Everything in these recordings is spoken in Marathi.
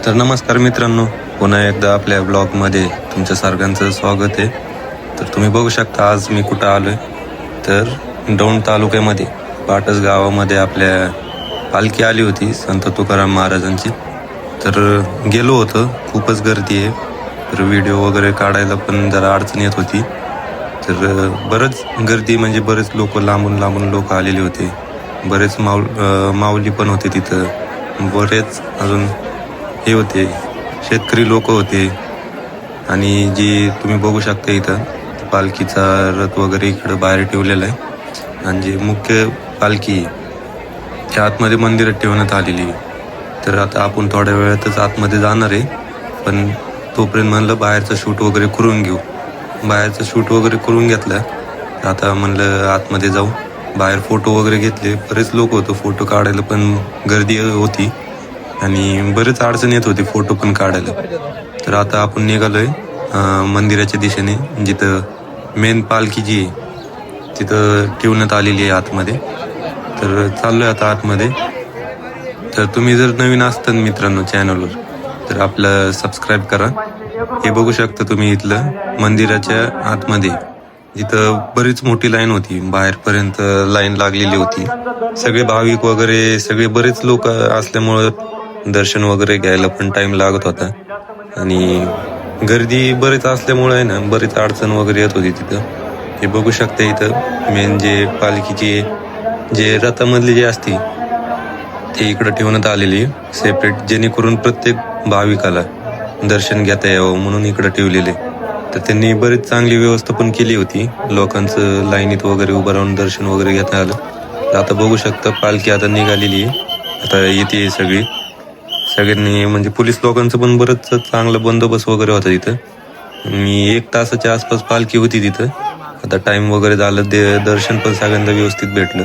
तर नमस्कार मित्रांनो, पुन्हा एकदा आपल्या ब्लॉगमध्ये तुमच्या सर्वांचं स्वागत आहे. तर तुम्ही बघू शकता आज मी कुठं आलोय. तर दौंड तालुक्यामध्ये पाटस गावामध्ये आपल्या पालखी आली होती संत तुकाराम महाराजांची. तर गेलो होतो, खूपच गर्दी आहे. तर व्हिडिओ वगैरे काढायला पण जरा अडचण येत होती. तर बरंच गर्दी म्हणजे बरेच लोक लांबून लोक आलेले होते. बरेच माऊली पण होते तिथं. बरेच अजून हे होते, शेतकरी लोक होते. आणि जी तुम्ही बघू शकता इथं पालखीचा रथ वगैरे इकडं बाहेर ठेवलेला आहे. आणि जी मुख्य पालखी त्या आतमध्ये मंदिरात ठेवण्यात आलेली आहे. तर आता आपण थोड्या वेळातच आतमध्ये जाणार आहे, पण तोपर्यंत म्हणलं बाहेरचं शूट वगैरे करून घेऊ. बाहेरचं शूट वगैरे करून घेतलं. आता म्हणलं आतमध्ये जाऊ. बाहेर फोटो वगैरे घेतले. बरेच लोक होते, फोटो काढायला पण गर्दी होती आणि बरेच अडचण येत होती फोटो पण काढायला. तर आता आपण निघालोय मंदिराच्या दिशेने, जिथं मेन पालखी जी आहे तिथं ठेवण्यात आलेली आहे आतमध्ये. तर चाललोय आता आतमध्ये. तर तुम्ही जर नवीन असतात मित्रांनो चॅनलवर, तर आपलं सबस्क्राईब करा. हे बघू शकता तुम्ही इथलं मंदिराच्या आतमध्ये, जिथं बरीच मोठी लाईन होती, बाहेरपर्यंत लाईन लागलेली होती. सगळे भाविक वगैरे सगळे बरेच लोक असल्यामुळं दर्शन वगैरे घ्यायला पण टाइम लागत होता. आणि गर्दी बरेच असल्यामुळे आहे ना, बरीच अडचण वगैरे येत होती तिथं. हे बघू शकता इथं मेन जे पालखीची जे रथामधली जे असते ते इकडं ठेवण्यात आलेली सेपरेट, जेणेकरून प्रत्येक भाविकाला दर्शन घेता यावं म्हणून इकडं ठेवलेले. तर त्यांनी बरीच चांगली व्यवस्था पण केली होती, लोकांचं लाईनीत वगैरे उभं राहून दर्शन वगैरे घेता आलं. तर आता बघू शकता पालखी आता निघालेली आहे, आता येते सगळ्यांनी म्हणजे पोलीस लोकांचं पण बरंच चांगला बंदोबस्त वगैरे होता तिथं. आणि 1 तासाच्या आसपास पालखी होती तिथं. आता टाइम वगैरे झालं, दर्शन पण सगळ्यांना व्यवस्थित भेटलं.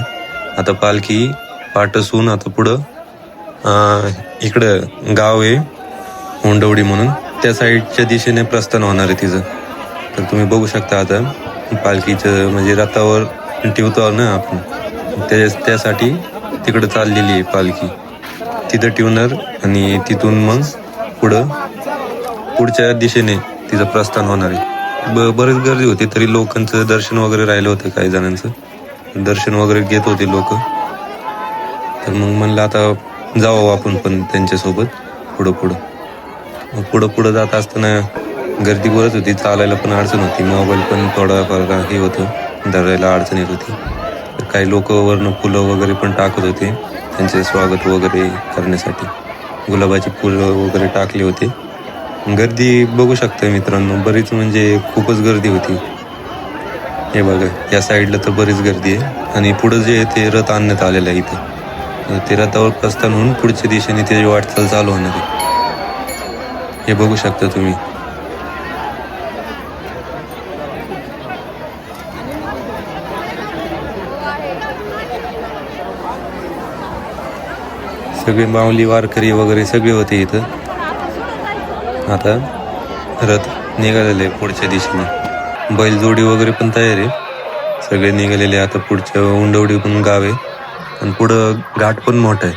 आता पालखी पाटसून आता पुढं इकडं गाव आहे होंडवडी म्हणून, त्या साईडच्या दिशेने प्रस्थान होणार आहे तिचं. तर तुम्ही बघू शकता आता पालखीचं म्हणजे रथावर ठेवतो ना आपण, त्यासाठी तिकडं चाललेली आहे पालखी. तिथं ठेवणार आणि तिथून मग पुढच्या दिशेने तिचं प्रस्थान होणार आहे. बरेच गर्दी होती, तरी लोकांचं दर्शन वगैरे राहिलं होतं. काही जणांचं दर्शन वगैरे घेत होते लोक. तर मग म्हणलं आता जावं आपण पण त्यांच्यासोबत पुढं जात असताना गर्दी बरंच होती, चालायला पण अडचण होती, मोबाईल पण थोडाफार हे होतं, धरायला अडचण येत होती. तर काही लोक वरनं फुलं वगैरे पण टाकत होते त्यांचे स्वागत वगैरे करण्यासाठी. गुलाबाची फुलं वगैरे टाकले होते. गर्दी बघू शकता मित्रांनो, बरीच म्हणजे खूपच गर्दी होती. हे बघा या साईडला तर बरीच गर्दी आहे. आणि पुढं जे आहे ते रथ आणण्यात आलेलं आहे इथं. ते रथावर प्रस्थान होऊन पुढच्या दिशेने त्याची वाटचाल चालू होणार आहे. हे बघू शकता तुम्ही. सगळे माऊली वारकरी वगैरे सगळे होते इथं. आता रथ निघालेले पुढच्या दिशेने, बैलजोडी वगैरे पण तयार आहे, सगळे निघालेले. आता पुढच्या उंडवडी पण गाव आहे आणि पुढं घाट पण मोठा आहे.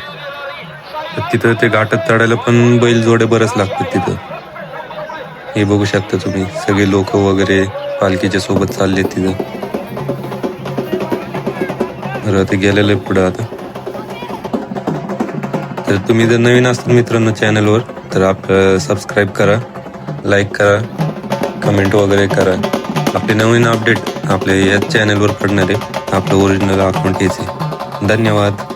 तर तिथं ते घाटात चढायला पण बैलजोडे बरंच लागतात तिथं. हे बघू शकता तुम्ही, सगळे लोक वगैरे पालखीच्या सोबत चालले तिथं. रथ गेलेलं आहे पुढं आता. तर तुम्ही जर नवीन असतात मित्रांनो चॅनलवर, तर आपलं सबस्क्राईब करा, लाईक करा, कमेंट वगैरे करा. आपले नवीन अपडेट आपले याच चॅनलवर पडणार आहे. आपलं ओरिजिनल अकाउंट हेच आहे. धन्यवाद.